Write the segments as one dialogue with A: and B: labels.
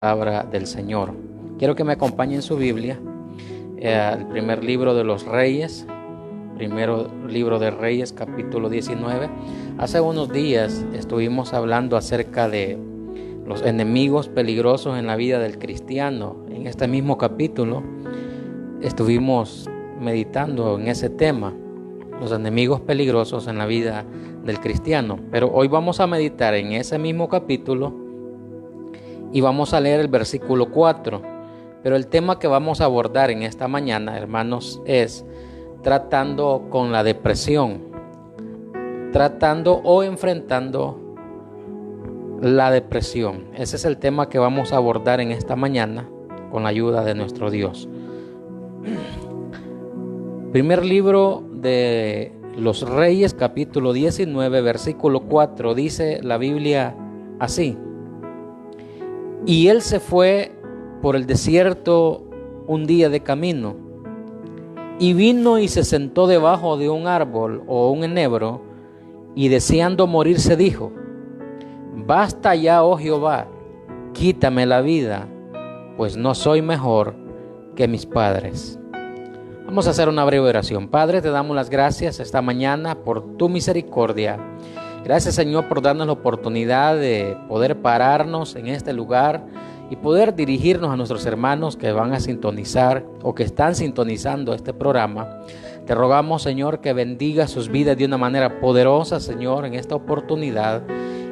A: Palabra del Señor. Quiero que me acompañe en su Biblia, el primer libro de los Reyes, primero libro de Reyes, capítulo 19. Hace unos días estuvimos hablando acerca de los enemigos peligrosos en la vida del cristiano. En este mismo capítulo estuvimos meditando en ese tema, los enemigos peligrosos en la vida del cristiano. Pero hoy vamos a meditar en ese mismo capítulo y vamos a leer el versículo 4. Pero el tema que vamos a abordar en esta mañana, hermanos, es tratando con la depresión, tratando o enfrentando la depresión. Ese es el tema que vamos a abordar en esta mañana con la ayuda de nuestro Dios. Primer libro de los Reyes, capítulo 19, versículo 4, dice la Biblia así: y él se fue por el desierto un día de camino, y vino y se sentó debajo de un árbol o un enebro, y deseando morirse dijo: basta ya, oh Jehová, quítame la vida, pues no soy mejor que mis padres. Vamos a hacer una breve oración. Padre, te damos las gracias esta mañana por tu misericordia. Gracias, Señor, por darnos la oportunidad de poder pararnos en este lugar y poder dirigirnos a nuestros hermanos que van a sintonizar o que están sintonizando este programa. Te rogamos, Señor, que bendiga sus vidas de una manera poderosa, Señor, en esta oportunidad,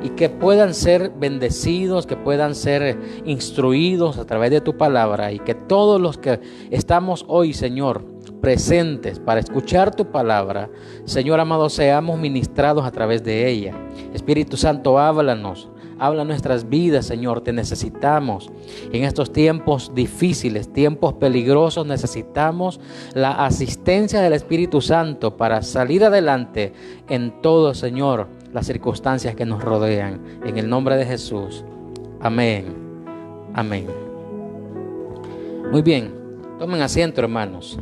A: y que puedan ser bendecidos, que puedan ser instruidos a través de tu palabra, y que todos los que estamos hoy, Señor, presentes para escuchar tu palabra, Señor amado, seamos ministrados a través de ella. Espíritu Santo, háblanos. Habla nuestras vidas, Señor, te necesitamos. En estos tiempos difíciles, tiempos peligrosos, necesitamos la asistencia del Espíritu Santo para salir adelante en todo, Señor, las circunstancias que nos rodean. En el nombre de Jesús. Amén. Amén. Muy bien, tomen asiento, hermanos.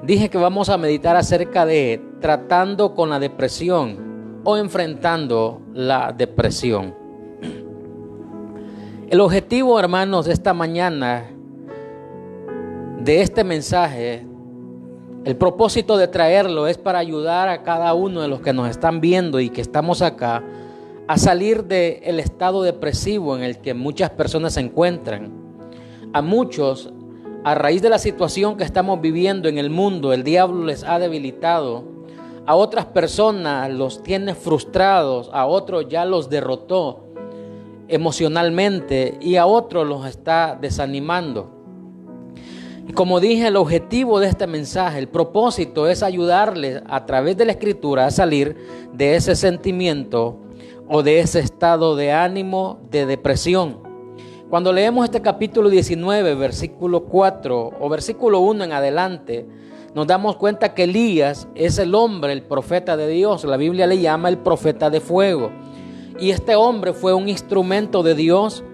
A: Dije que vamos a meditar acerca de tratando con la depresión o enfrentando la depresión. El objetivo, hermanos, de esta mañana, de este mensaje, el propósito de traerlo es para ayudar a cada uno de los que nos están viendo y que estamos acá a salir del estado depresivo en el que muchas personas se encuentran. A muchos, a raíz de la situación que estamos viviendo en el mundo, el diablo les ha debilitado. A otras personas los tiene frustrados, a otros ya los derrotó emocionalmente y a otros los está desanimando. Y como dije, el objetivo de este mensaje, el propósito es ayudarles a través de la Escritura a salir de ese sentimiento o de ese estado de ánimo de depresión. Cuando leemos este capítulo 19, versículo 4 o versículo 1 en adelante, nos damos cuenta que Elías es el hombre, el profeta de Dios. La Biblia le llama el profeta de fuego. Y este hombre fue un instrumento de Dios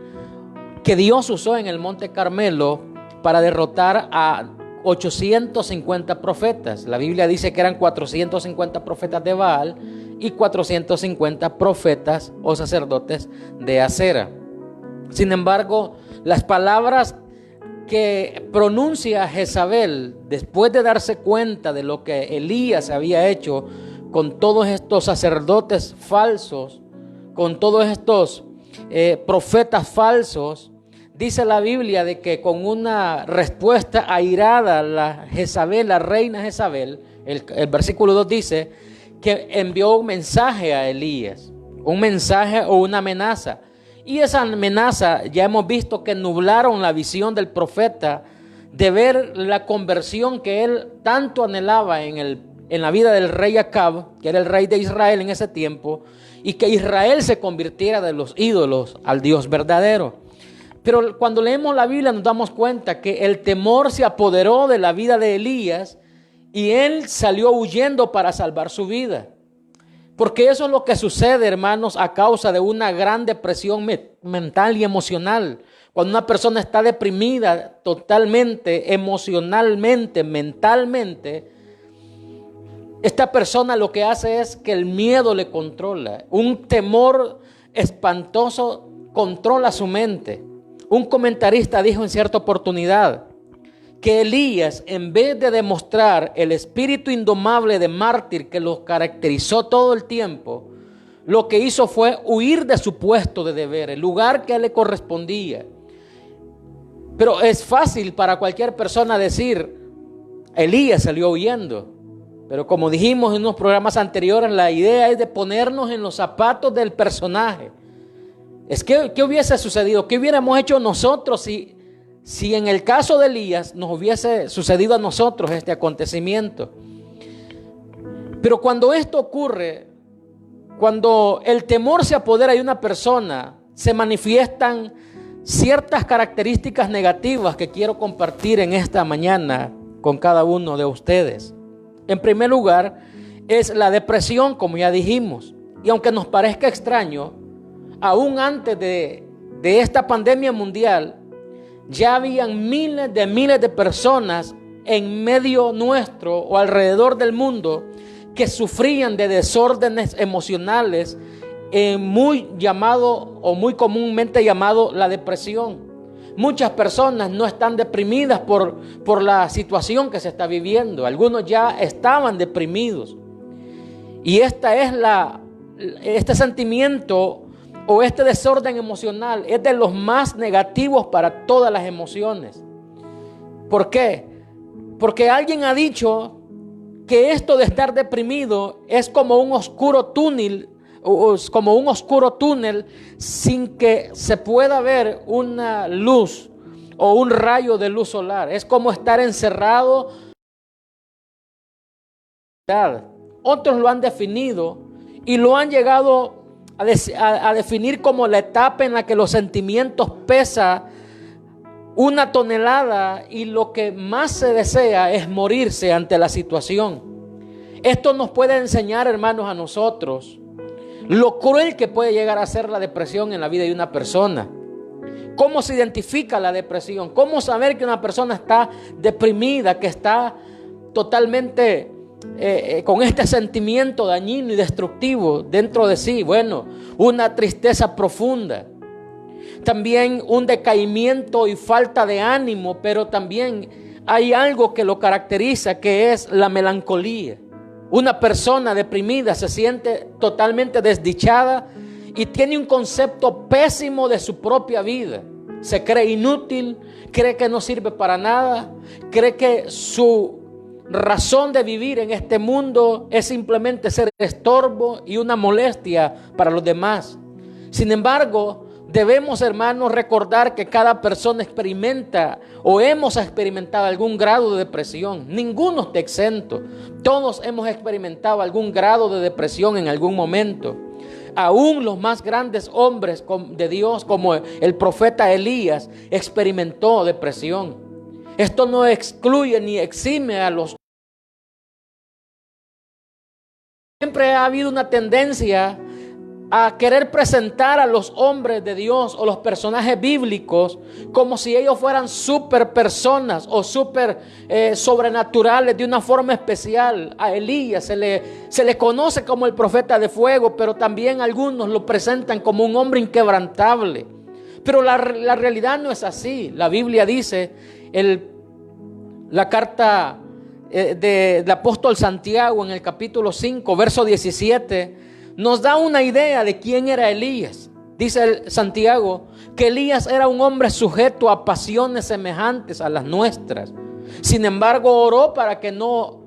A: que Dios usó en el Monte Carmelo para derrotar a 850 profetas. La Biblia dice que eran 450 profetas de Baal y 450 profetas o sacerdotes de Acera. Sin embargo, las palabras que pronuncia Jezabel después de darse cuenta de lo que Elías había hecho con todos estos sacerdotes falsos, con todos estos profetas falsos, dice la Biblia de que con una respuesta airada, la reina Jezabel, el versículo 2 dice que envió un mensaje a Elías, un mensaje o una amenaza. Y esa amenaza ya hemos visto que nublaron la visión del profeta de ver la conversión que él tanto anhelaba en la vida del rey Acab, que era el rey de Israel en ese tiempo, y que Israel se convirtiera de los ídolos al Dios verdadero. Pero cuando leemos la Biblia nos damos cuenta que el temor se apoderó de la vida de Elías y él salió huyendo para salvar su vida. Porque eso es lo que sucede, hermanos, a causa de una gran depresión mental y emocional. Cuando una persona está deprimida totalmente, emocionalmente, mentalmente, esta persona lo que hace es que el miedo le controla. Un temor espantoso controla su mente. Un comentarista dijo en cierta oportunidad que Elías, en vez de demostrar el espíritu indomable de mártir que lo caracterizó todo el tiempo, lo que hizo fue huir de su puesto de deber, el lugar que le correspondía. Pero es fácil para cualquier persona decir, Elías salió huyendo. Pero como dijimos en unos programas anteriores, la idea es de ponernos en los zapatos del personaje. ¿Qué hubiese sucedido? ¿Qué hubiéramos hecho nosotros si en el caso de Elías nos hubiese sucedido a nosotros este acontecimiento? Pero cuando esto ocurre, cuando el temor se apodera de una persona, se manifiestan ciertas características negativas que quiero compartir en esta mañana con cada uno de ustedes. En primer lugar, es la depresión, como ya dijimos. Y aunque nos parezca extraño, aún antes de esta pandemia mundial, ya habían miles de personas en medio nuestro o alrededor del mundo que sufrían de desórdenes emocionales, muy llamado o muy comúnmente llamado la depresión. Muchas personas no están deprimidas por la situación que se está viviendo. Algunos ya estaban deprimidos. Y este sentimiento o este desorden emocional es de los más negativos para todas las emociones. ¿Por qué? Porque alguien ha dicho que esto de estar deprimido es como un oscuro túnel, sin que se pueda ver una luz o un rayo de luz solar. Es como estar encerrado. Otros lo han definido y lo han llegado a definir como la etapa en la que los sentimientos pesan 1 tonelada y lo que más se desea es morirse ante la situación. Esto nos puede enseñar, hermanos, a nosotros lo cruel que puede llegar a ser la depresión en la vida de una persona. ¿Cómo se identifica la depresión? ¿Cómo saber que una persona está deprimida, que está totalmente con este sentimiento dañino y destructivo dentro de sí? Bueno, una tristeza profunda, también un decaimiento y falta de ánimo, pero también hay algo que lo caracteriza, que es la melancolía. Una persona deprimida se siente totalmente desdichada y tiene un concepto pésimo de su propia vida. Se cree inútil, cree que no sirve para nada, cree que su razón de vivir en este mundo es simplemente ser estorbo y una molestia para los demás. Sin embargo, debemos, hermanos, recordar que cada persona experimenta o hemos experimentado algún grado de depresión. Ninguno está exento. Todos hemos experimentado algún grado de depresión en algún momento. Aún los más grandes hombres de Dios, como el profeta Elías, experimentó depresión. Esto no excluye ni exime a los. Siempre ha habido una tendencia a querer presentar a los hombres de Dios o los personajes bíblicos como si ellos fueran super personas o super sobrenaturales de una forma especial. A Elías se le conoce como el profeta de fuego, pero también algunos lo presentan como un hombre inquebrantable. Pero la realidad no es así. La Biblia dice, la carta del apóstol Santiago en el capítulo 5, verso 17, nos da una idea de quién era Elías. Dice Santiago que Elías era un hombre sujeto a pasiones semejantes a las nuestras. Sin embargo, oró para que no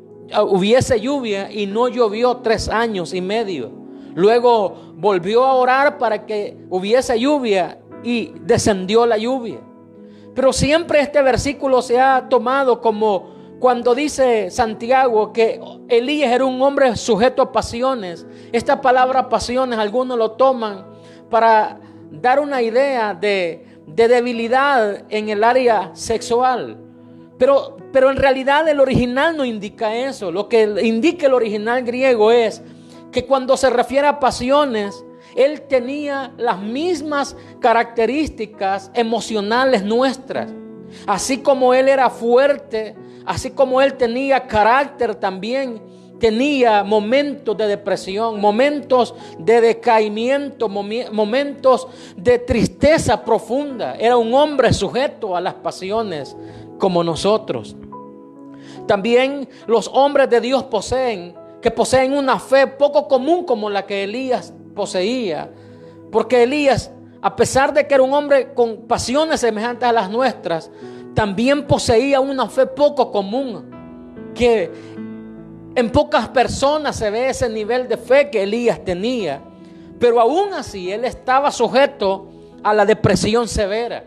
A: hubiese lluvia y no llovió 3 años y medio. Luego volvió a orar para que hubiese lluvia y descendió la lluvia. Pero siempre este versículo se ha tomado como cuando dice Santiago que Elías era un hombre sujeto a pasiones. Esta palabra pasiones, algunos lo toman para dar una idea de debilidad en el área sexual. Pero en realidad el original no indica eso. Lo que indica el original griego es que cuando se refiere a pasiones, él tenía las mismas características emocionales nuestras. Así como él era fuerte, así como él tenía carácter también, tenía momentos de depresión, momentos de decaimiento, momentos de tristeza profunda. Era un hombre sujeto a las pasiones como nosotros. También los hombres de Dios poseen una fe poco común como la que Elías poseía. Porque Elías, a pesar de que era un hombre con pasiones semejantes a las nuestras, también poseía una fe poco común, que en pocas personas se ve ese nivel de fe que Elías tenía. Pero aún así él estaba sujeto a la depresión severa.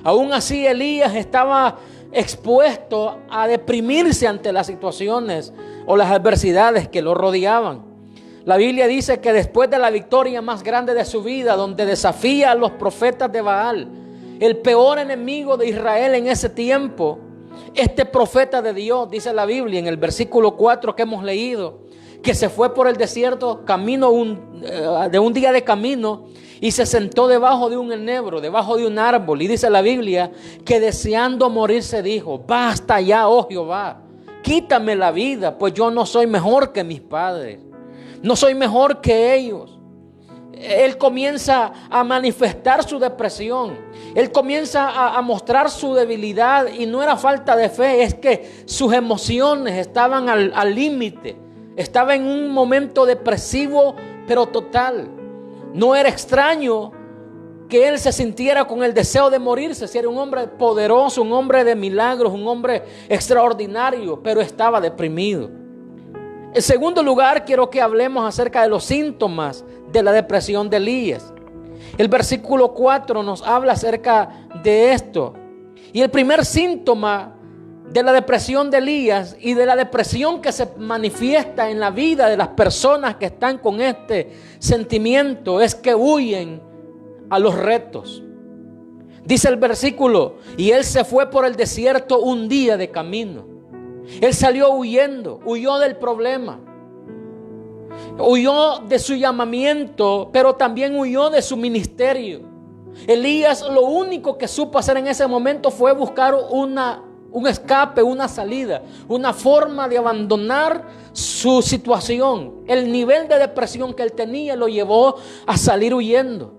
A: Aún así Elías estaba expuesto a deprimirse ante las situaciones o las adversidades que lo rodeaban. La Biblia dice que después de la victoria más grande de su vida, donde desafía a los profetas de Baal, el peor enemigo de Israel en ese tiempo, este profeta de Dios, dice la Biblia en el versículo 4 que hemos leído, que se fue por el desierto de un día de camino y se sentó debajo de un enebro, debajo de un árbol. Y dice la Biblia que deseando morirse dijo: basta ya, oh Jehová, quítame la vida, pues yo no soy mejor que mis padres, no soy mejor que ellos. Él comienza a manifestar su depresión. Él comienza a mostrar su debilidad, y no era falta de fe, es que sus emociones estaban al límite. Estaba en un momento depresivo, pero total. No era extraño que él se sintiera con el deseo de morirse. Si era un hombre poderoso, un hombre de milagros, un hombre extraordinario, pero estaba deprimido. En segundo lugar, quiero que hablemos acerca de los síntomas de la depresión de Elías. El versículo 4 nos habla acerca de esto. Y el primer síntoma de la depresión de Elías y de la depresión que se manifiesta en la vida de las personas que están con este sentimiento es que huyen a los retos. Dice el versículo: y él se fue por el desierto un día de camino. Él salió huyendo, huyó del problema, huyó de su llamamiento, pero también huyó de su ministerio. Elías lo único que supo hacer en ese momento fue buscar un escape, una salida, una forma de abandonar su situación. El nivel de depresión que él tenía lo llevó a salir huyendo.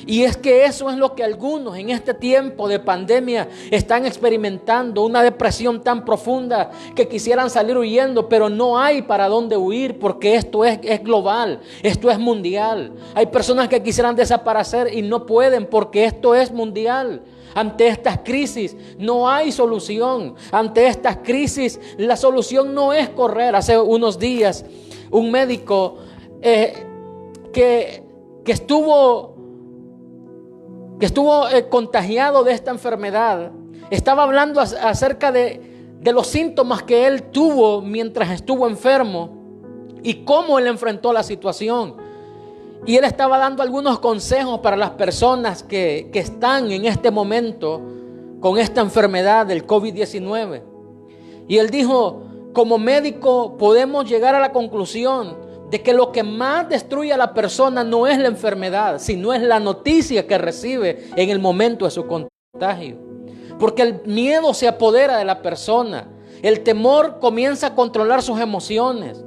A: Y es que eso es lo que algunos en este tiempo de pandemia están experimentando, una depresión tan profunda que quisieran salir huyendo, pero no hay para dónde huir, porque esto es global, esto es mundial. Hay personas que quisieran desaparecer y no pueden porque esto es mundial. Ante estas crisis no hay solución. Ante estas crisis la solución no es correr. Hace unos días un médico que estuvo contagiado de esta enfermedad estaba hablando acerca de los síntomas que él tuvo mientras estuvo enfermo y cómo él enfrentó la situación. Y él estaba dando algunos consejos para las personas que están en este momento con esta enfermedad del COVID-19. Y él dijo: como médico podemos llegar a la conclusión de que lo que más destruye a la persona no es la enfermedad, sino es la noticia que recibe en el momento de su contagio. Porque el miedo se apodera de la persona. El temor comienza a controlar sus emociones.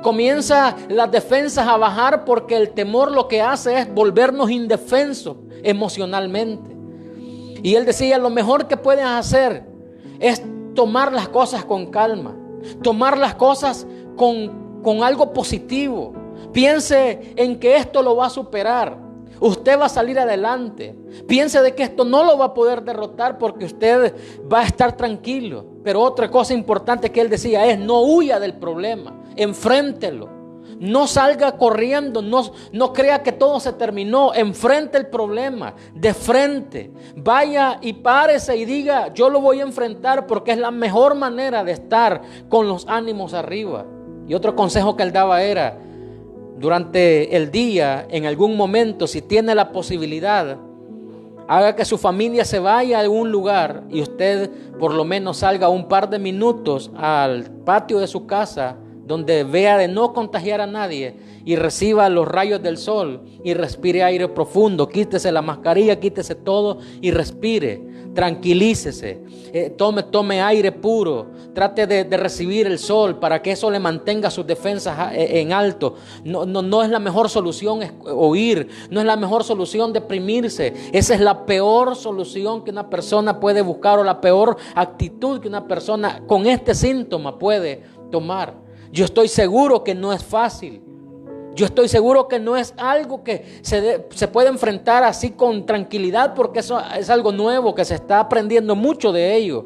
A: Comienza las defensas a bajar, porque el temor lo que hace es volvernos indefensos emocionalmente. Y él decía: lo mejor que pueden hacer es tomar las cosas con calma, tomar las cosas con algo positivo. Piense en que esto lo va a superar. Usted va a salir adelante. Piense de que esto no lo va a poder derrotar, porque usted va a estar tranquilo. Pero otra cosa importante que él decía es: no huya del problema, enfréntelo. No salga corriendo, no crea que todo se terminó. Enfrente el problema de frente. Vaya y párese y diga: yo lo voy a enfrentar, porque es la mejor manera de estar con los ánimos arriba. Y otro consejo que él daba era: durante el día, en algún momento, si tiene la posibilidad, haga que su familia se vaya a algún lugar y usted por lo menos salga un par de minutos al patio de su casa, donde vea de no contagiar a nadie y reciba los rayos del sol y respire aire profundo. Quítese la mascarilla, quítese todo y respire. tranquilícese, tome aire puro, trate de recibir el sol para que eso le mantenga sus defensas en alto. No es la mejor solución huir, no es la mejor solución deprimirse. Esa es la peor solución que una persona puede buscar, o la peor actitud que una persona con este síntoma puede tomar. Yo estoy seguro que no es fácil. Yo estoy seguro que no es algo que se puede enfrentar así con tranquilidad, porque eso es algo nuevo, que se está aprendiendo mucho de ello.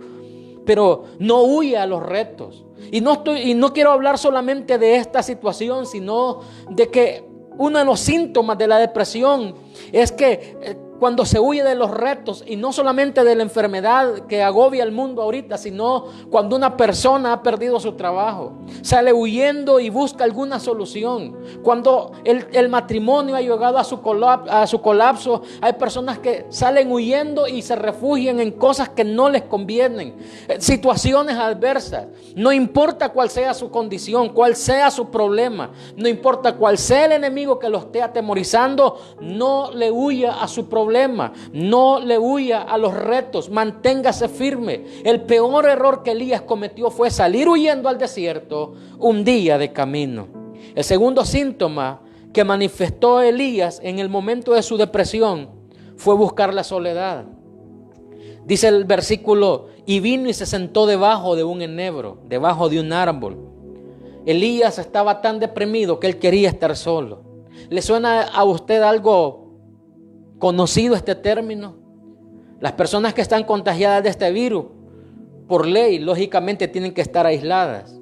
A: Pero no huya a los retos. Y no quiero hablar solamente de esta situación, sino de que uno de los síntomas de la depresión es que cuando se huye de los retos, y no solamente de la enfermedad que agobia al mundo ahorita, sino cuando una persona ha perdido su trabajo, sale huyendo y busca alguna solución. Cuando el matrimonio ha llegado a su colapso, hay personas que salen huyendo y se refugian en cosas que no les convienen, situaciones adversas. No importa cuál sea su condición, cuál sea su problema, no importa cuál sea el enemigo que lo esté atemorizando, no le huya a su problema. No le huya a los retos, manténgase firme. El peor error que Elías cometió fue salir huyendo al desierto un día de camino. El segundo síntoma que manifestó Elías en el momento de su depresión fue buscar la soledad. Dice el versículo: y vino y se sentó debajo de un enebro, debajo de un árbol. Elías estaba tan deprimido que él quería estar solo. ¿Le suena a usted algo conocido este término? Las personas que están contagiadas de este virus, por ley, lógicamente tienen que estar aisladas.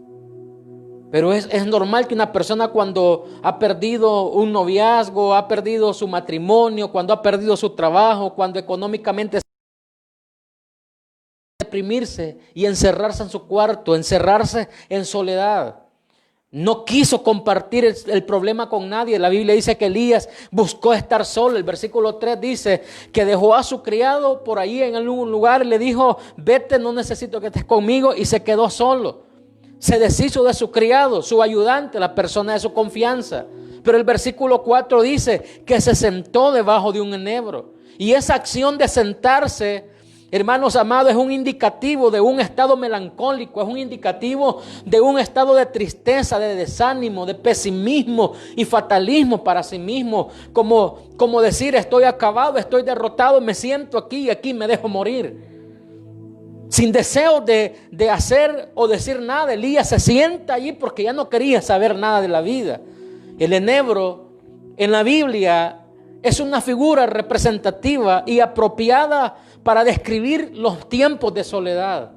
A: Pero es normal que una persona, cuando ha perdido un noviazgo, ha perdido su matrimonio, cuando ha perdido su trabajo, cuando económicamente deprimirse y encerrarse en su cuarto, encerrarse en soledad. No quiso compartir el problema con nadie. La Biblia dice que Elías buscó estar solo. El versículo 3 dice que dejó a su criado por ahí en algún lugar y le dijo: vete, no necesito que estés conmigo, y se quedó solo. Se deshizo de su criado, su ayudante, la persona de su confianza. Pero el versículo 4 dice que se sentó debajo de un enebro. Y esa acción de sentarse, hermanos amados, es un indicativo de un estado melancólico, es un indicativo de un estado de tristeza, de desánimo, de pesimismo y fatalismo para sí mismo. Como decir: estoy acabado, estoy derrotado, me siento aquí y aquí me dejo morir. Sin deseo de hacer o decir nada, Elías se sienta allí porque ya no quería saber nada de la vida. El enebro en la Biblia es una figura representativa y apropiada para describir los tiempos de soledad.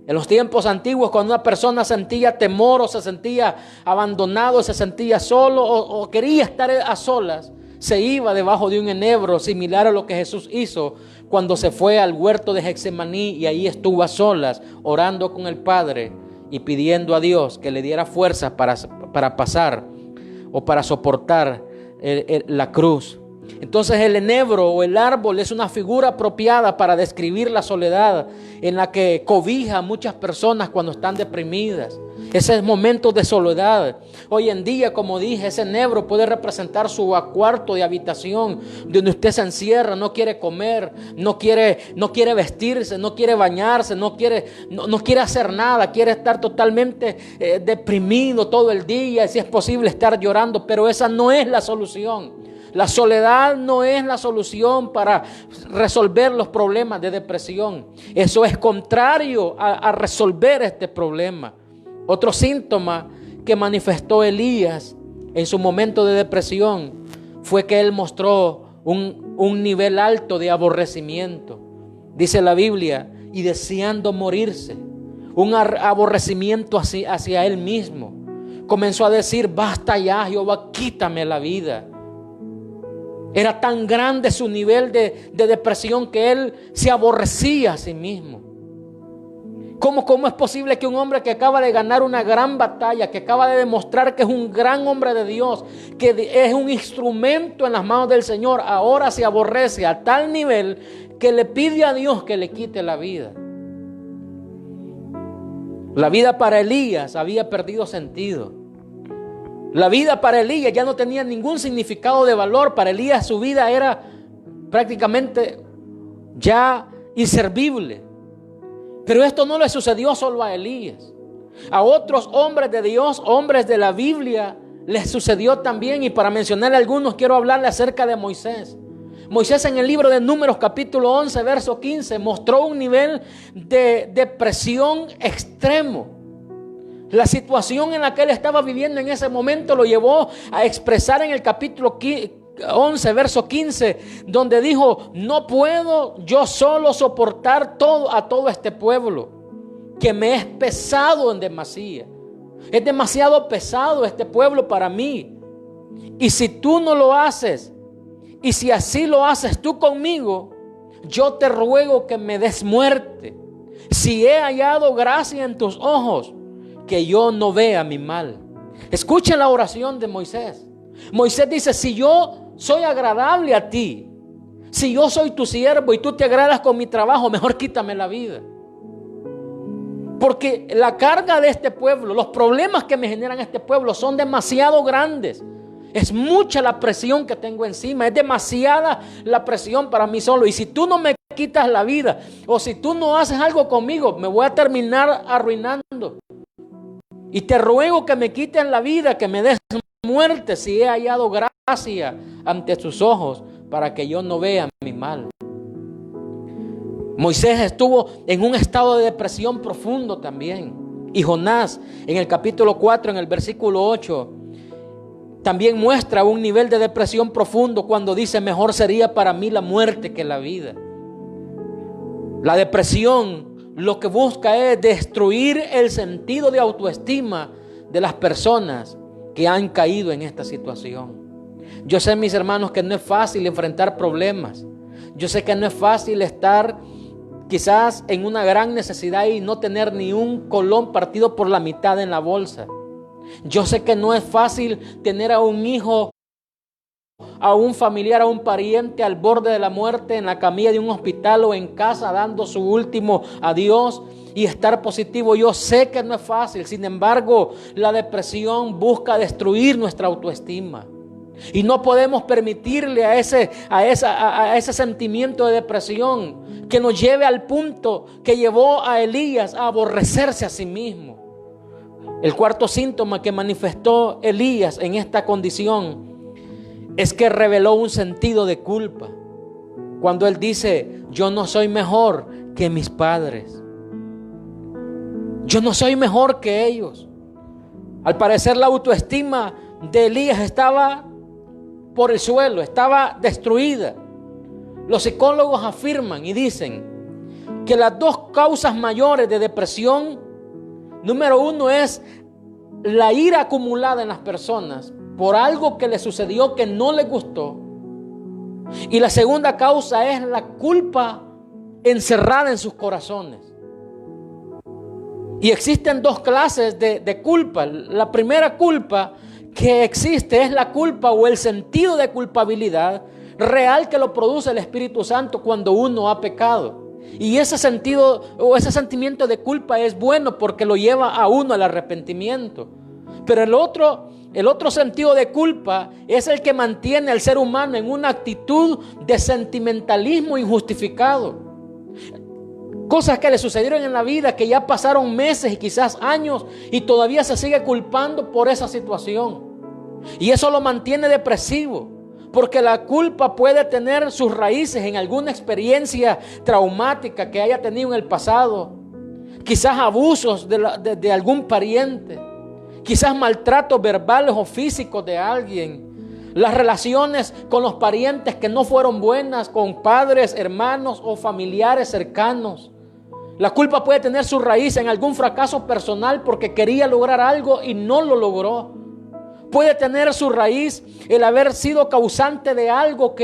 A: En los tiempos antiguos, cuando una persona sentía temor, o se sentía abandonado, se sentía solo, o quería estar a solas, se iba debajo de un enebro, similar a lo que Jesús hizo cuando se fue al huerto de Getsemaní, y ahí estuvo a solas, orando con el Padre y pidiendo a Dios que le diera fuerzas para pasar o para soportar la cruz. Entonces el enebro o el árbol es una figura apropiada para describir la soledad en la que cobija a muchas personas cuando están deprimidas. Ese momento de soledad. Hoy en día, como dije, ese enebro puede representar su cuarto de habitación, donde usted se encierra, no quiere comer, no quiere vestirse, no quiere bañarse, no quiere hacer nada, quiere estar totalmente deprimido todo el día, y si es posible estar llorando. Pero esa no es la solución. La soledad no es la solución para resolver los problemas de depresión. Eso es contrario a resolver este problema. Otro síntoma que manifestó Elías en su momento de depresión fue que él mostró un nivel alto de aborrecimiento. Dice la Biblia: y deseando morirse. Un aborrecimiento hacia él mismo. Comenzó a decir: basta ya, Jehová, quítame la vida. Era tan grande su nivel de depresión que él se aborrecía a sí mismo. ¿Cómo es posible que un hombre que acaba de ganar una gran batalla, que acaba de demostrar que es un gran hombre de Dios, que es un instrumento en las manos del Señor, ahora se aborrece a tal nivel que le pide a Dios que le quite la vida? La vida para Elías había perdido sentido. La vida para Elías ya no tenía ningún significado de valor. Para Elías su vida era prácticamente ya inservible. Pero esto no le sucedió solo a Elías. A otros hombres de Dios, hombres de la Biblia, les sucedió también. Y para mencionar algunos, quiero hablarle acerca de Moisés. Moisés, en el libro de Números capítulo 11 verso 15, mostró un nivel de depresión extremo. La situación en la que él estaba viviendo en ese momento lo llevó a expresar en el capítulo 11 verso 15, donde dijo: no puedo yo solo soportar a todo este pueblo, que me es pesado en demasía. Es demasiado pesado este pueblo para mí. Y si tú no lo haces, y si así lo haces tú conmigo, yo te ruego que me des muerte. Si he hallado gracia en tus ojos, que yo no vea mi mal. Escuchen la oración de Moisés. Moisés dice: si yo soy agradable a ti, si yo soy tu siervo y tú te agradas con mi trabajo, mejor quítame la vida. Porque la carga de este pueblo, los problemas que me generan este pueblo son demasiado grandes. Es mucha la presión que tengo encima, es demasiada la presión para mí solo. Y si tú no me quitas la vida, o si tú no haces algo conmigo, me voy a terminar arruinando. Y te ruego que me quiten la vida, que me des muerte, si he hallado gracia ante tus ojos, para que yo no vea mi mal. Moisés estuvo en un estado de depresión profundo también. Y Jonás, en el capítulo 4, en el versículo 8, también muestra un nivel de depresión profundo cuando dice: mejor sería para mí la muerte que la vida. La depresión lo que busca es destruir el sentido de autoestima de las personas que han caído en esta situación. Yo sé, mis hermanos, que no es fácil enfrentar problemas. Yo sé que no es fácil estar quizás en una gran necesidad y no tener ni un colón partido por la mitad en la bolsa. Yo sé que no es fácil tener a un hijo, a un familiar, a un pariente al borde de la muerte, en la camilla de un hospital o en casa dando su último adiós y estar positivo. Yo sé que no es fácil. Sin embargo, la depresión busca destruir nuestra autoestima. Y no podemos permitirle a ese sentimiento de depresión que nos lleve al punto que llevó a Elías a aborrecerse a sí mismo. El cuarto síntoma que manifestó Elías en esta condición es que reveló un sentido de culpa. Cuando él dice: yo no soy mejor que mis padres. Yo no soy mejor que ellos. Al parecer la autoestima de Elías estaba por el suelo, estaba destruida. Los psicólogos afirman y dicen que las dos causas mayores de depresión, número uno, es la ira acumulada en las personas por algo que les sucedió que no les gustó. Y la segunda causa es la culpa encerrada en sus corazones. Y existen dos clases de culpa. La primera culpa que existe es la culpa o el sentido de culpabilidad real que lo produce el Espíritu Santo cuando uno ha pecado. Y ese sentido o ese sentimiento de culpa es bueno porque lo lleva a uno al arrepentimiento. Pero el otro sentido de culpa es el que mantiene al ser humano en una actitud de sentimentalismo injustificado. Cosas que le sucedieron en la vida que ya pasaron meses y quizás años y todavía se sigue culpando por esa situación. Y eso lo mantiene depresivo, porque la culpa puede tener sus raíces en alguna experiencia traumática que haya tenido en el pasado. Quizás abusos de algún pariente. Quizás maltratos verbales o físicos de alguien. Las relaciones con los parientes que no fueron buenas, con padres, hermanos o familiares cercanos. La culpa puede tener su raíz en algún fracaso personal porque quería lograr algo y no lo logró. Puede tener su raíz el haber sido causante de algo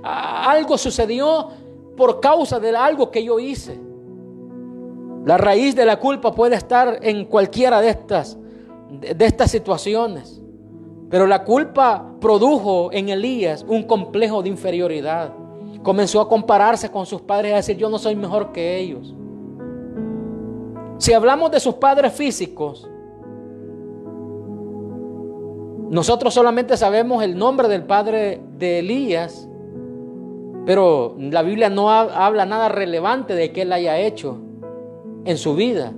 A: algo sucedió por causa de algo que yo hice. La raíz de la culpa puede estar en cualquiera de estas situaciones. Pero la culpa produjo en Elías un complejo de inferioridad. Comenzó a compararse con sus padres y a decir: yo no soy mejor que ellos. Si hablamos de sus padres físicos, nosotros solamente sabemos el nombre del padre de Elías pero la Biblia no habla nada relevante de que él haya hecho en su vida.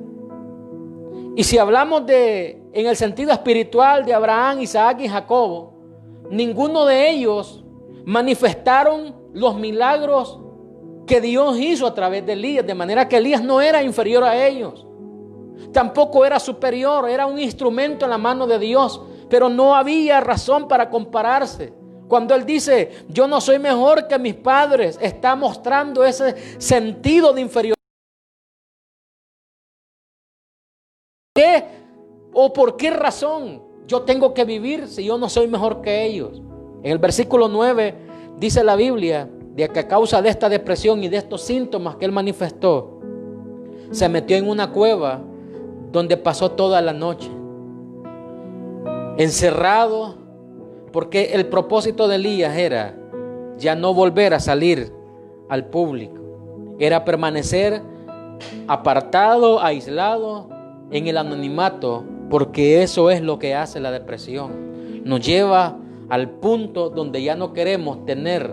A: Y si hablamos en el sentido espiritual de Abraham, Isaac y Jacobo, ninguno de ellos manifestaron los milagros que Dios hizo a través de Elías, de manera que Elías no era inferior a ellos, tampoco era superior, era un instrumento en la mano de Dios, pero no había razón para compararse. Cuando él dice, yo no soy mejor que mis padres, está mostrando ese sentido de inferioridad. ¿Qué o por qué razón yo tengo que vivir si yo no soy mejor que ellos? En el versículo 9 dice la Biblia de que a causa de esta depresión y de estos síntomas que él manifestó, se metió en una cueva donde pasó toda la noche, encerrado, porque el propósito de Elías era ya no volver a salir al público, era permanecer apartado, aislado, en el anonimato, porque eso es lo que hace la depresión. Nos lleva al punto donde ya no queremos tener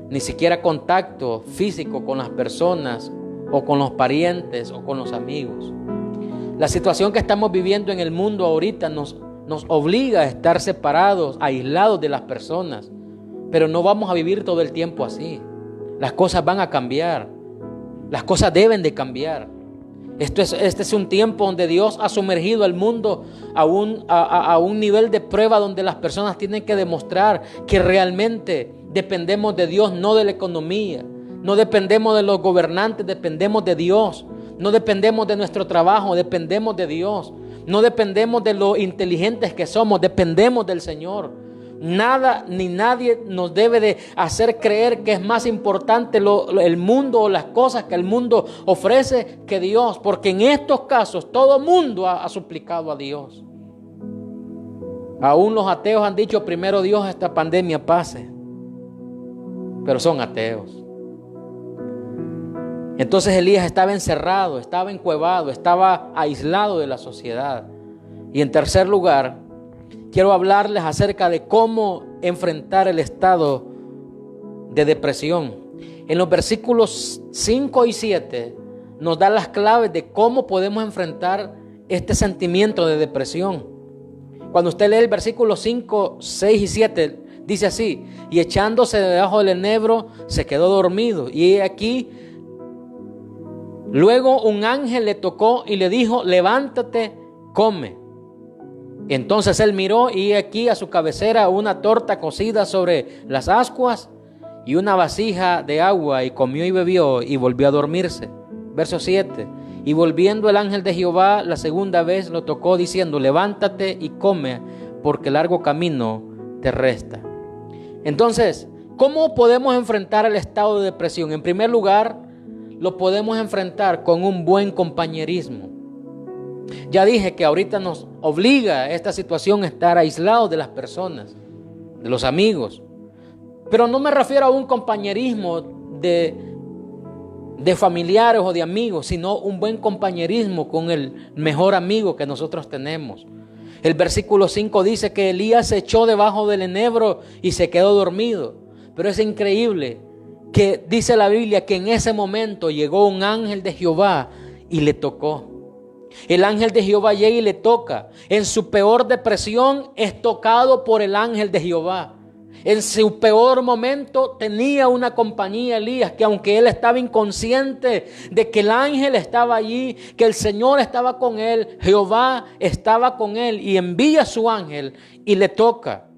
A: ni siquiera contacto físico con las personas o con los parientes o con los amigos. La situación que estamos viviendo en el mundo ahorita nos obliga a estar separados, aislados de las personas, pero no vamos a vivir todo el tiempo así. Las cosas van a cambiar, las cosas deben de cambiar. Este es un tiempo donde Dios ha sumergido al mundo a un nivel de prueba donde las personas tienen que demostrar que realmente dependemos de Dios, no de la economía. No dependemos de los gobernantes, dependemos de Dios. No dependemos de nuestro trabajo, dependemos de Dios. No dependemos de lo inteligentes que somos, dependemos del Señor. Nada ni nadie nos debe de hacer creer que es más importante el mundo o las cosas que el mundo ofrece que Dios, porque en estos casos todo mundo ha suplicado a Dios. Aún los ateos han dicho, primero Dios, esta pandemia pase, pero son ateos. Entonces Elías estaba encerrado, estaba encuevado, estaba aislado de la sociedad. Y en tercer lugar, quiero hablarles acerca de cómo enfrentar el estado de depresión. En los versículos 5 y 7 nos da las claves de cómo podemos enfrentar este sentimiento de depresión. Cuando usted lee el versículo 5, 6 y 7, dice así: y echándose debajo del enebro, se quedó dormido. Y aquí, luego un ángel le tocó y le dijo, levántate, come. Entonces él miró y aquí a su cabecera una torta cocida sobre las ascuas y una vasija de agua, y comió y bebió y volvió a dormirse. Verso 7. Y volviendo el ángel de Jehová la segunda vez lo tocó diciendo, levántate y come, porque largo camino te resta. Entonces, ¿cómo podemos enfrentar el estado de depresión? En primer lugar, lo podemos enfrentar con un buen compañerismo. Ya dije que ahorita nos obliga esta situación a estar aislados de las personas, de los amigos. Pero no me refiero a un compañerismo de familiares o de amigos, sino un buen compañerismo con el mejor amigo que nosotros tenemos. El versículo 5 dice que Elías se echó debajo del enebro y se quedó dormido. Pero es increíble que dice la Biblia que en ese momento llegó un ángel de Jehová y le tocó. El ángel de Jehová llega y le toca. En su peor depresión es tocado por el ángel de Jehová. En su peor momento tenía una compañía Elías, que aunque él estaba inconsciente de que el ángel estaba allí, que el Señor estaba con él, Jehová estaba con él y envía a su ángel y le toca.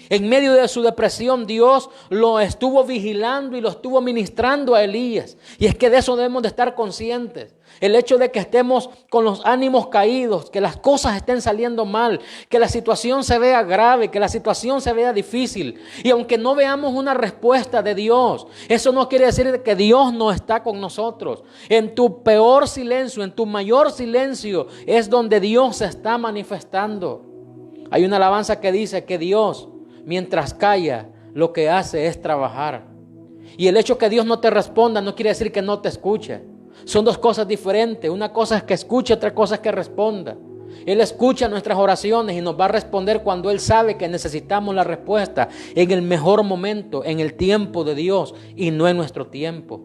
A: En medio de su depresión, Dios lo estuvo vigilando y lo estuvo ministrando a Elías. Y es que de eso debemos de estar conscientes. El hecho de que estemos con los ánimos caídos, que las cosas estén saliendo mal, que la situación se vea grave, que la situación se vea difícil. Y aunque no veamos una respuesta de Dios, eso no quiere decir que Dios no está con nosotros. En tu peor silencio, en tu mayor silencio, es donde Dios se está manifestando. Hay una alabanza que dice que Dios, mientras calla, lo que hace es trabajar. Y el hecho que Dios no te responda no quiere decir que no te escuche. Son dos cosas diferentes. Una cosa es que escuche, otra cosa es que responda. Él escucha nuestras oraciones y nos va a responder cuando Él sabe que necesitamos la respuesta en el mejor momento, en el tiempo de Dios y no en nuestro tiempo.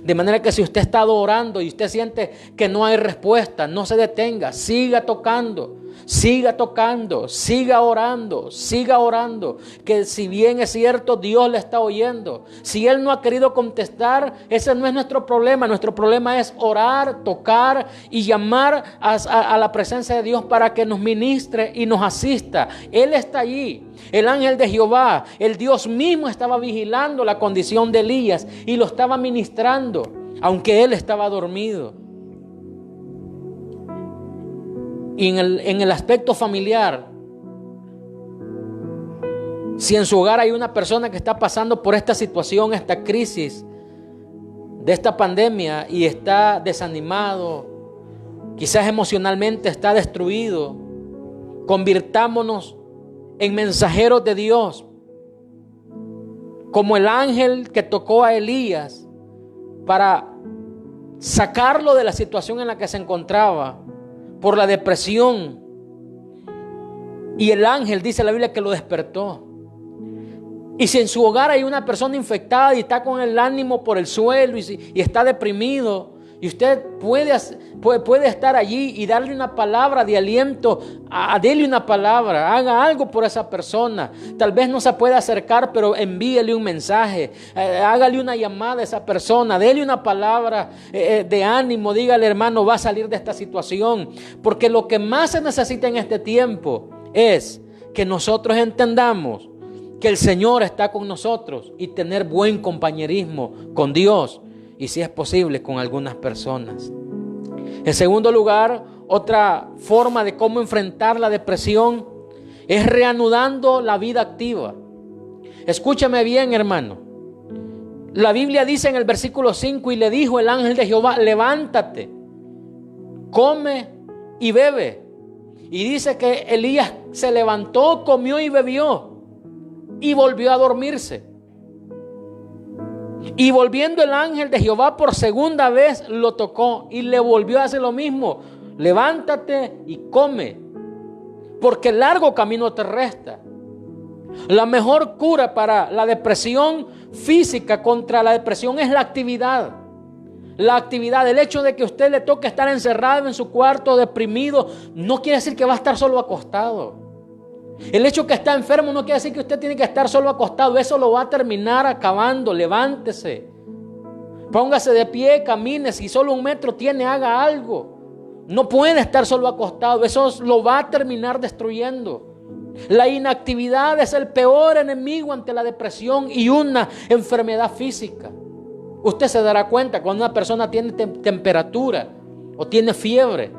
A: De manera que si usted está orando y usted siente que no hay respuesta, no se detenga, siga tocando, siga orando, que si bien es cierto, Dios le está oyendo. Si Él no ha querido contestar, ese no es nuestro problema es orar, tocar y llamar a la presencia de Dios para que nos ministre y nos asista. Él está allí. El ángel de Jehová, el Dios mismo, estaba vigilando la condición de Elías y lo estaba ministrando, aunque él estaba dormido. Y en el aspecto familiar, si en su hogar hay una persona que está pasando por esta situación, esta crisis de esta pandemia y está desanimado, quizás emocionalmente está destruido, convirtámonos en mensajeros de Dios, como el ángel que tocó a Elías para sacarlo de la situación en la que se encontraba por la depresión. Y el ángel, dice la Biblia, que lo despertó. Y si en su hogar hay una persona infectada y está con el ánimo por el suelo y está deprimido, y usted puede estar allí y darle una palabra de aliento, dele una palabra, haga algo por esa persona. Tal vez no se pueda acercar, pero envíele un mensaje, hágale una llamada a esa persona, dele una palabra de ánimo, dígale: hermano, va a salir de esta situación. Porque lo que más se necesita en este tiempo es que nosotros entendamos que el Señor está con nosotros y tener buen compañerismo con Dios. Y si es posible, con algunas personas. En segundo lugar, otra forma de cómo enfrentar la depresión es reanudando la vida activa. Escúchame bien, hermano. La Biblia dice en el versículo 5: y le dijo el ángel de Jehová: levántate, come y bebe. Y dice que Elías se levantó, comió y bebió y volvió a dormirse. Y volviendo el ángel de Jehová por segunda vez lo tocó y le volvió a hacer lo mismo: levántate y come, porque largo camino te resta. La mejor cura para la depresión física, contra la depresión, es la actividad. La actividad, el hecho de que a usted le toque estar encerrado en su cuarto deprimido, no quiere decir que va a estar solo acostado. El hecho que está enfermo no quiere decir que usted tiene que estar solo acostado. Eso lo va a terminar acabando. Levántese, póngase de pie, camine. Si solo 1 metro tiene, haga algo. No puede estar solo acostado. Eso lo va a terminar destruyendo. La inactividad es el peor enemigo ante la depresión y una enfermedad física. Usted se dará cuenta cuando una persona tiene temperatura o tiene fiebre.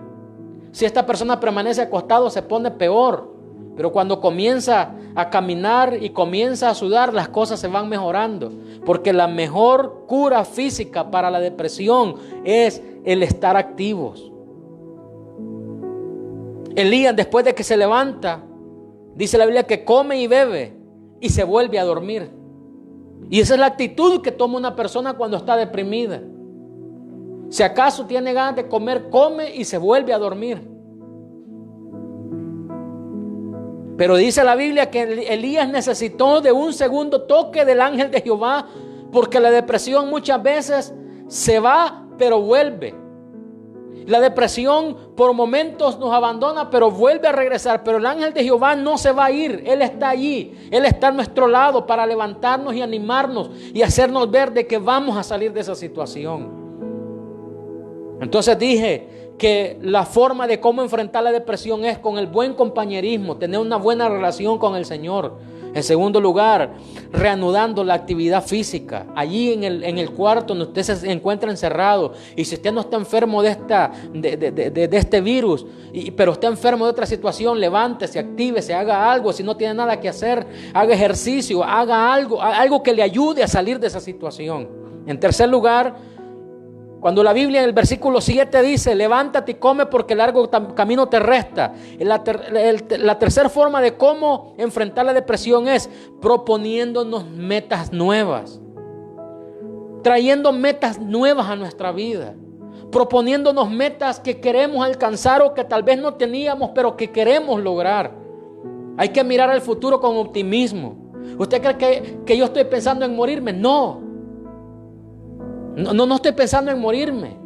A: Si esta persona permanece acostado, se pone peor. Pero cuando comienza a caminar y comienza a sudar, las cosas se van mejorando. Porque la mejor cura física para la depresión es el estar activos. Elías, después de que se levanta, dice la Biblia que come y bebe y se vuelve a dormir. Y esa es la actitud que toma una persona cuando está deprimida. Si acaso tiene ganas de comer, come y se vuelve a dormir. Pero dice la Biblia que Elías necesitó de un segundo toque del ángel de Jehová, porque la depresión muchas veces se va, pero vuelve. La depresión por momentos nos abandona, pero vuelve a regresar. Pero el ángel de Jehová no se va a ir. Él está allí. Él está a nuestro lado para levantarnos y animarnos y hacernos ver de que vamos a salir de esa situación. Entonces dije que la forma de cómo enfrentar la depresión es con el buen compañerismo, tener una buena relación con el Señor. En segundo lugar, reanudando la actividad física. Allí en el cuarto donde usted se encuentra encerrado, y si usted no está enfermo de este virus, pero está enfermo de otra situación, levántese, actívese, haga algo. Si no tiene nada que hacer, haga ejercicio, haga algo que le ayude a salir de esa situación. En tercer lugar, cuando la Biblia en el versículo 7 dice: levántate y come porque largo camino te resta. La tercera forma de cómo enfrentar la depresión es proponiéndonos metas nuevas. Trayendo metas nuevas a nuestra vida. proponiéndonos metas que queremos alcanzar o que tal vez no teníamos, pero que queremos lograr. Hay que mirar al futuro con optimismo. ¿Usted cree que yo estoy pensando en morirme? No estoy pensando en morirme.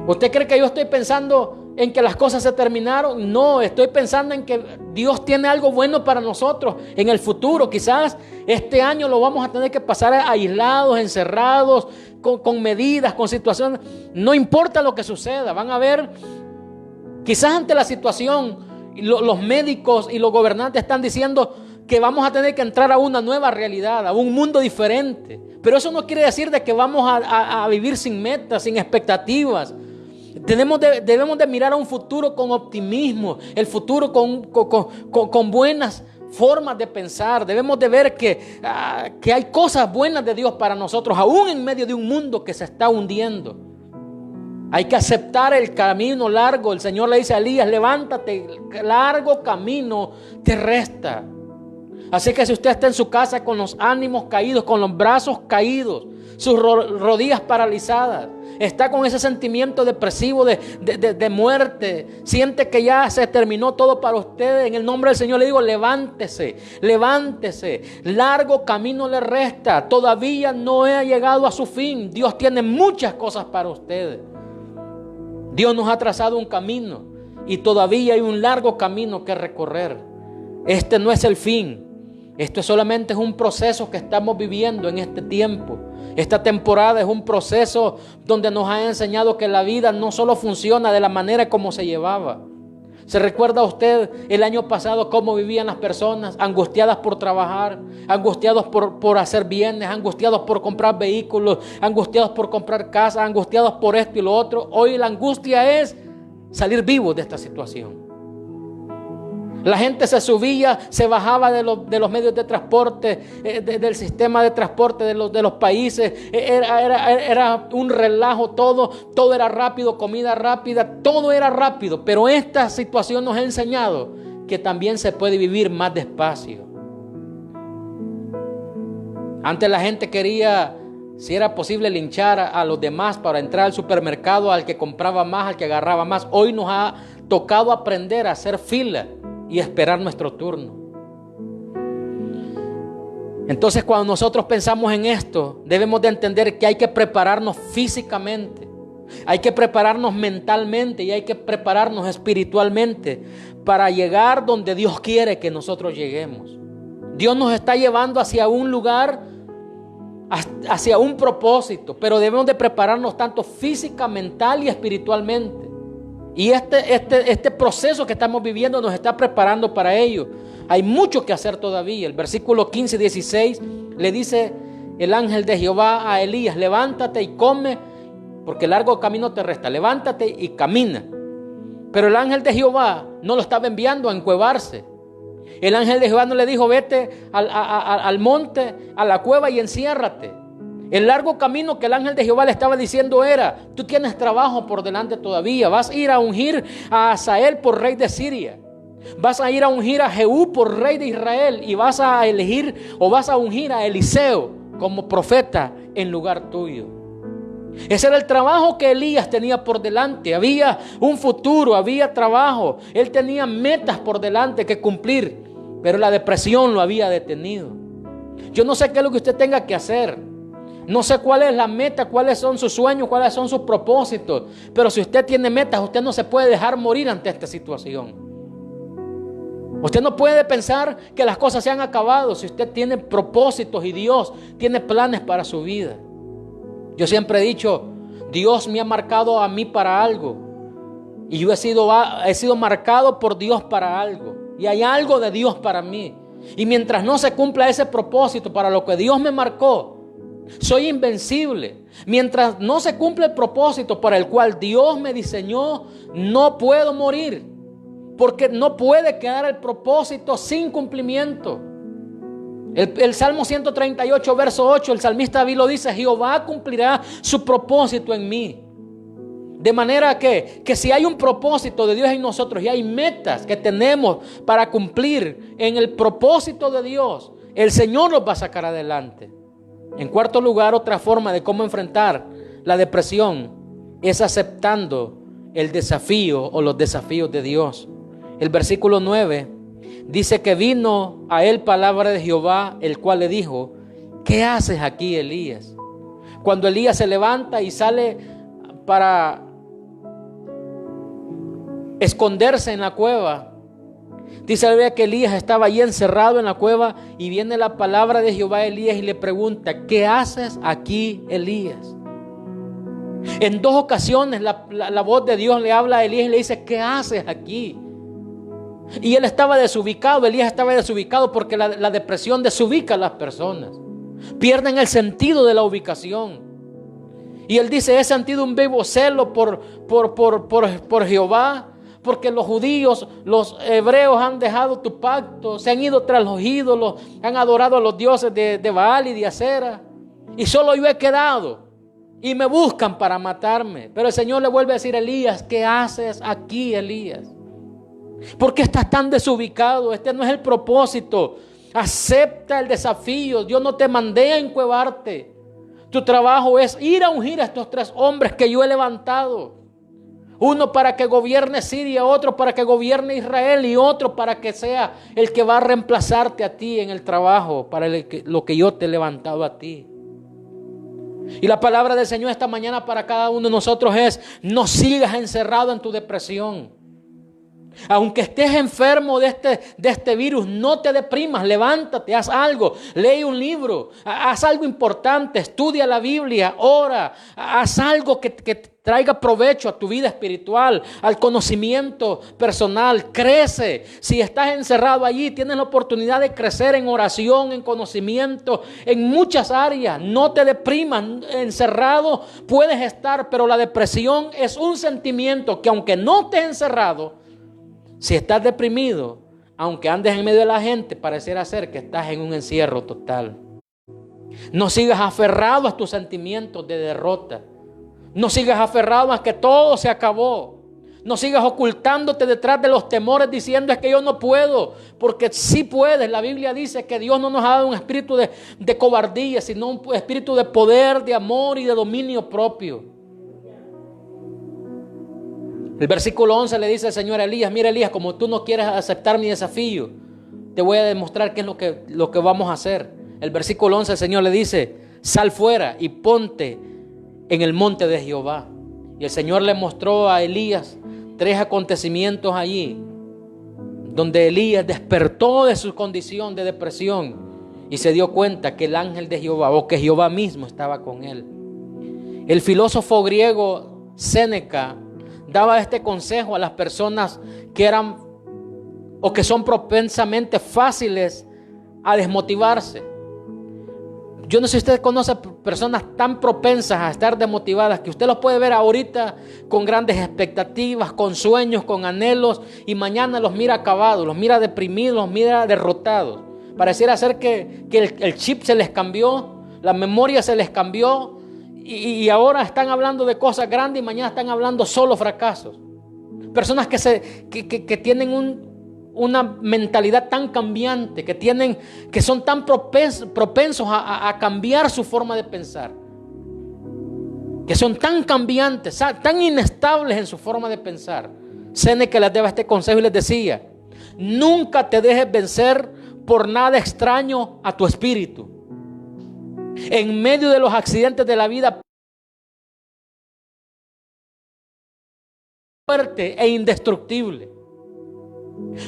A: ¿Usted cree que yo estoy pensando en que las cosas se terminaron? No, estoy pensando en que Dios tiene algo bueno para nosotros en el futuro. Quizás este año lo vamos a tener que pasar aislados, encerrados, con medidas, con situaciones. No importa lo que suceda, van a ver, quizás ante la situación, los médicos y los gobernantes están diciendo que vamos a tener que entrar a una nueva realidad, a un mundo diferente. Pero eso no quiere decir de que vamos a vivir sin metas, sin expectativas. Debemos de mirar a un futuro con optimismo, el futuro con buenas formas de pensar. Debemos de ver que hay cosas buenas de Dios para nosotros, aún en medio de un mundo que se está hundiendo. Hay que aceptar el camino largo. El Señor le dice a Elías: levántate, largo camino te resta. Así que si usted está en su casa con los ánimos caídos, con los brazos caídos, sus rodillas paralizadas, está con ese sentimiento depresivo de muerte, siente que ya se terminó todo para usted, en el nombre del Señor le digo: levántese, largo camino le resta, todavía no ha llegado a su fin. Dios tiene muchas cosas para ustedes. Dios nos ha trazado un camino y todavía hay un largo camino que recorrer. Este no es el fin. Esto solamente es un proceso que estamos viviendo en este tiempo. Esta temporada es un proceso donde nos ha enseñado que la vida no solo funciona de la manera como se llevaba. ¿Se recuerda usted el año pasado cómo vivían las personas? Angustiadas por trabajar, angustiados por hacer bienes, angustiados por comprar vehículos, angustiados por comprar casas, angustiados por esto y lo otro. Hoy la angustia es salir vivos de esta situación. La gente se subía, se bajaba de los medios de transporte, del sistema de transporte de los países. Era un relajo todo era rápido, comida rápida, todo era rápido. Pero esta situación nos ha enseñado que también se puede vivir más despacio. Antes la gente quería, si era posible, linchar a los demás para entrar al supermercado, al que compraba más, al que agarraba más. Hoy nos ha tocado aprender a hacer fila y esperar nuestro turno. Entonces, cuando nosotros pensamos en esto, debemos de entender que hay que prepararnos físicamente, hay que prepararnos mentalmente y hay que prepararnos espiritualmente para llegar donde Dios quiere que nosotros lleguemos. Dios nos está llevando hacia un lugar, hacia un propósito, pero debemos de prepararnos tanto física, mental y espiritualmente. Y este proceso que estamos viviendo nos está preparando para ello. Hay mucho que hacer todavía. El versículo 15 y 16 le dice el ángel de Jehová a Elías: levántate y come, porque largo camino te resta. Levántate y camina. Pero el ángel de Jehová no lo estaba enviando a encuevarse. El ángel de Jehová no le dijo: vete al monte, a la cueva y enciérrate. El largo camino que el ángel de Jehová le estaba diciendo era: tú tienes trabajo por delante todavía. Vas a ir a ungir a Hazael por rey de Siria. Vas a ir a ungir a Jehú por rey de Israel. Y vas a elegir o vas a ungir a Eliseo como profeta en lugar tuyo. Ese era el trabajo que Elías tenía por delante. Había un futuro, había trabajo. Él tenía metas por delante que cumplir, pero la depresión lo había detenido. Yo no sé qué es lo que usted tenga que hacer. No sé cuál es la meta, cuáles son sus sueños, cuáles son sus propósitos. Pero si usted tiene metas, usted no se puede dejar morir ante esta situación. Usted no puede pensar que las cosas se han acabado si usted tiene propósitos y Dios tiene planes para su vida. Yo siempre he dicho: Dios me ha marcado a mí para algo. Y yo he sido marcado por Dios para algo. Y hay algo de Dios para mí. Y mientras no se cumpla ese propósito para lo que Dios me marcó, soy invencible. Mientras no se cumple el propósito para el cual Dios me diseñó, no puedo morir, porque no puede quedar el propósito sin cumplimiento. El Salmo 138 verso 8, el salmista David lo dice: Jehová cumplirá su propósito en mí. De manera que si hay un propósito de Dios en nosotros y hay metas que tenemos para cumplir en el propósito de Dios, el Señor nos va a sacar adelante. En cuarto lugar, otra forma de cómo enfrentar la depresión es aceptando el desafío o los desafíos de Dios. El versículo 9 dice que vino a él palabra de Jehová, el cual le dijo: ¿qué haces aquí, Elías? Cuando Elías se levanta y sale para esconderse en la cueva, dice la Biblia que Elías estaba allí encerrado en la cueva, y viene la palabra de Jehová a Elías y le pregunta: ¿qué haces aquí, Elías? En 2 ocasiones la voz de Dios le habla a Elías y le dice: ¿qué haces aquí? Y él estaba desubicado. Elías estaba desubicado porque la depresión desubica a las personas. Pierden el sentido de la ubicación. Y él dice: he sentido un vivo celo por Jehová, porque los judíos, los hebreos han dejado tu pacto, se han ido tras los ídolos, han adorado a los dioses de Baal y de Acera, y solo yo he quedado, y me buscan para matarme. Pero el Señor le vuelve a decir: Elías, ¿qué haces aquí, Elías? ¿Por qué estás tan desubicado? Este no es el propósito. Acepta el desafío. Dios no te mandé a encuevarte. Tu trabajo es ir a ungir a estos 3 hombres que yo he levantado. Uno para que gobierne Siria, otro para que gobierne Israel, y otro para que sea el que va a reemplazarte a ti en el trabajo, para lo que yo te he levantado a ti. Y la palabra del Señor esta mañana para cada uno de nosotros es: no sigas encerrado en tu depresión. Aunque estés enfermo de este virus, no te deprimas, levántate, haz algo, lee un libro, haz algo importante, estudia la Biblia, ora, haz algo que traiga provecho a tu vida espiritual, al conocimiento personal, crece. Si estás encerrado allí, tienes la oportunidad de crecer en oración, en conocimiento, en muchas áreas. No te deprimas, encerrado puedes estar, pero la depresión es un sentimiento que, aunque no estés encerrado, si estás deprimido, aunque andes en medio de la gente, pareciera ser que estás en un encierro total. No sigas aferrado a tus sentimientos de derrota. No sigas aferrado a que todo se acabó. No sigas ocultándote detrás de los temores diciendo: es que yo no puedo. Porque sí puedes. La Biblia dice que Dios no nos ha dado un espíritu de cobardía, sino un espíritu de poder, de amor y de dominio propio. El versículo 11 le dice el Señor a Elías: mira, Elías, como tú no quieres aceptar mi desafío, te voy a demostrar qué es lo que vamos a hacer. El versículo 11 el Señor le dice: sal fuera y ponte en el monte de Jehová. Y el Señor le mostró a Elías 3 acontecimientos allí, donde Elías despertó de su condición de depresión y se dio cuenta que el ángel de Jehová, o que Jehová mismo, estaba con él. El filósofo griego Séneca daba este consejo a las personas que eran o que son propensamente fáciles a desmotivarse. Yo no sé si usted conoce personas tan propensas a estar desmotivadas, que usted los puede ver ahorita con grandes expectativas, con sueños, con anhelos, y mañana los mira acabados, los mira deprimidos, los mira derrotados. Pareciera ser que el chip se les cambió, la memoria se les cambió, y ahora están hablando de cosas grandes y mañana están hablando solo fracasos. Personas que tienen una mentalidad tan cambiante, que son tan propensos a cambiar su forma de pensar, que son tan cambiantes, tan inestables en su forma de pensar. Séneca les daba este consejo y les decía: nunca te dejes vencer por nada extraño a tu espíritu. En medio de los accidentes de la vida, fuerte e indestructible.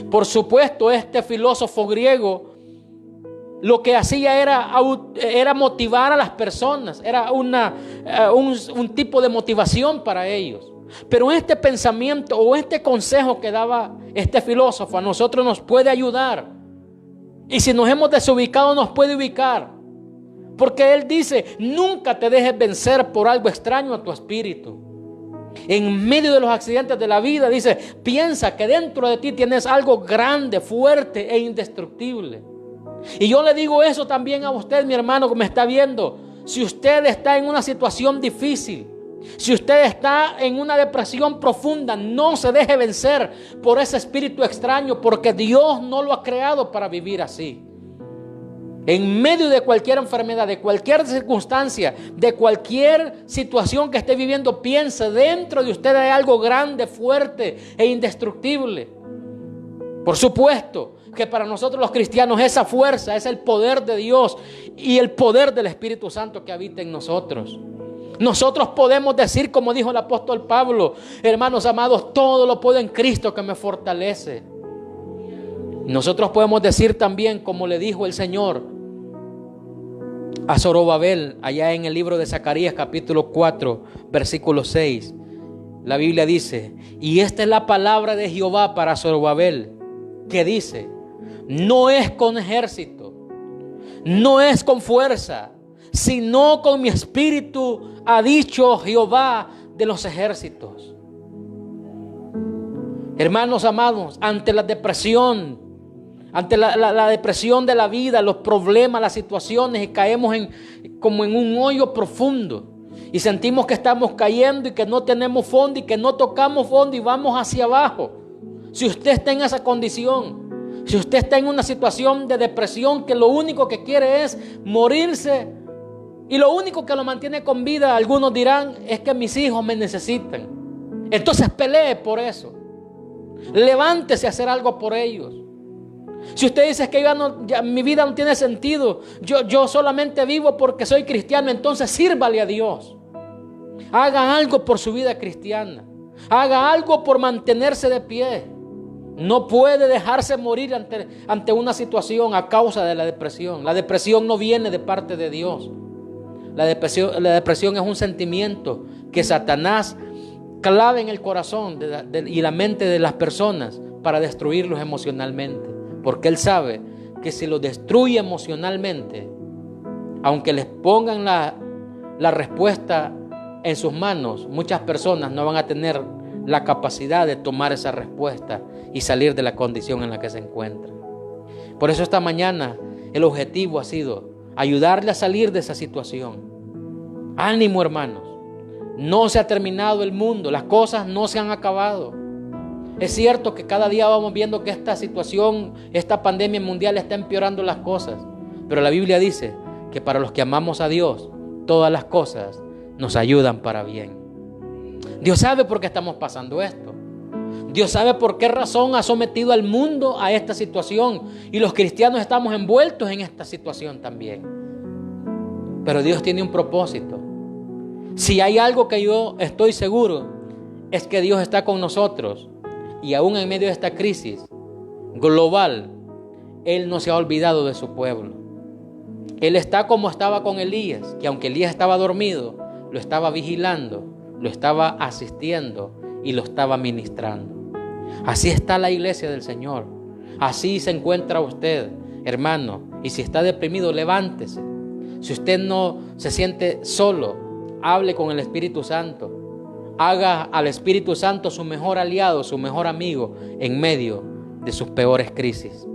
A: Por supuesto, este filósofo griego lo que hacía era motivar a las personas, era un tipo de motivación para ellos. Pero este pensamiento o este consejo que daba este filósofo a nosotros nos puede ayudar. Y si nos hemos desubicado, nos puede ubicar. Porque él dice: nunca te dejes vencer por algo extraño a tu espíritu. En medio de los accidentes de la vida, dice, piensa que dentro de ti tienes algo grande, fuerte e indestructible. Y yo le digo eso también a usted, mi hermano, que me está viendo. Si usted está en una situación difícil, si usted está en una depresión profunda, no se deje vencer por ese espíritu extraño, porque Dios no lo ha creado para vivir así. En medio de cualquier enfermedad, de cualquier circunstancia, de cualquier situación que esté viviendo, piense, dentro de usted hay algo grande, fuerte e indestructible. Por supuesto que para nosotros los cristianos esa fuerza es el poder de Dios y el poder del Espíritu Santo que habita en nosotros. Nosotros podemos decir, como dijo el apóstol Pablo: hermanos amados, todo lo puedo en Cristo que me fortalece. Nosotros podemos decir también, como le dijo el Señor a Zorobabel, allá en el libro de Zacarías capítulo 4, versículo 6. La Biblia dice: y esta es la palabra de Jehová para Zorobabel, que dice: no es con ejército, no es con fuerza, sino con mi espíritu, ha dicho Jehová de los ejércitos. Hermanos amados, ante la depresión, ante la depresión de la vida, los problemas, las situaciones, y caemos como en un hoyo profundo y sentimos que estamos cayendo y que no tenemos fondo y que no tocamos fondo y vamos hacia abajo. Si usted está en esa condición, si usted está en una situación de depresión que lo único que quiere es morirse y lo único que lo mantiene con vida, algunos dirán, es que mis hijos me necesitan. Entonces pelee por eso. Levántese a hacer algo por ellos. Si usted dice que mi vida no tiene sentido, yo solamente vivo porque soy cristiano, entonces sírvale a Dios. Haga algo por su vida cristiana. Haga algo por mantenerse de pie. No puede dejarse morir ante una situación a causa de la depresión. La depresión no viene de parte de Dios. La depresión es un sentimiento que Satanás clava en el corazón y la mente de las personas para destruirlos emocionalmente. Porque él sabe que si los destruye emocionalmente, aunque les pongan la respuesta en sus manos, muchas personas no van a tener la capacidad de tomar esa respuesta y salir de la condición en la que se encuentran. Por eso esta mañana el objetivo ha sido ayudarle a salir de esa situación. Ánimo, hermanos. No se ha terminado el mundo, las cosas no se han acabado. Es cierto que cada día vamos viendo que esta situación, esta pandemia mundial está empeorando las cosas. Pero la Biblia dice que para los que amamos a Dios, todas las cosas nos ayudan para bien. Dios sabe por qué estamos pasando esto. Dios sabe por qué razón ha sometido al mundo a esta situación. Y los cristianos estamos envueltos en esta situación también. Pero Dios tiene un propósito. Si hay algo que yo estoy seguro, es que Dios está con nosotros. Y aún en medio de esta crisis global, Él no se ha olvidado de su pueblo. Él está como estaba con Elías, que aunque Elías estaba dormido, lo estaba vigilando, lo estaba asistiendo y lo estaba ministrando. Así está la iglesia del Señor. Así se encuentra usted, hermano. Y si está deprimido, levántese. Si usted no se siente solo, hable con el Espíritu Santo. Haga al Espíritu Santo su mejor aliado, su mejor amigo en medio de sus peores crisis.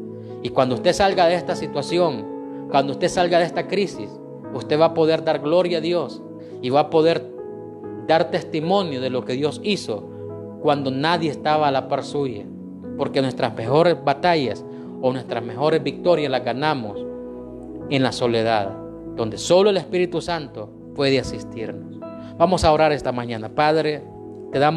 A: Y cuando usted salga de esta situación, cuando usted salga de esta crisis, usted va a poder dar gloria a Dios y va a poder dar testimonio de lo que Dios hizo cuando nadie estaba a la par suya. Porque nuestras mejores batallas o nuestras mejores victorias las ganamos en la soledad, donde solo el Espíritu Santo puede asistirnos. Vamos a orar esta mañana. Padre, te damos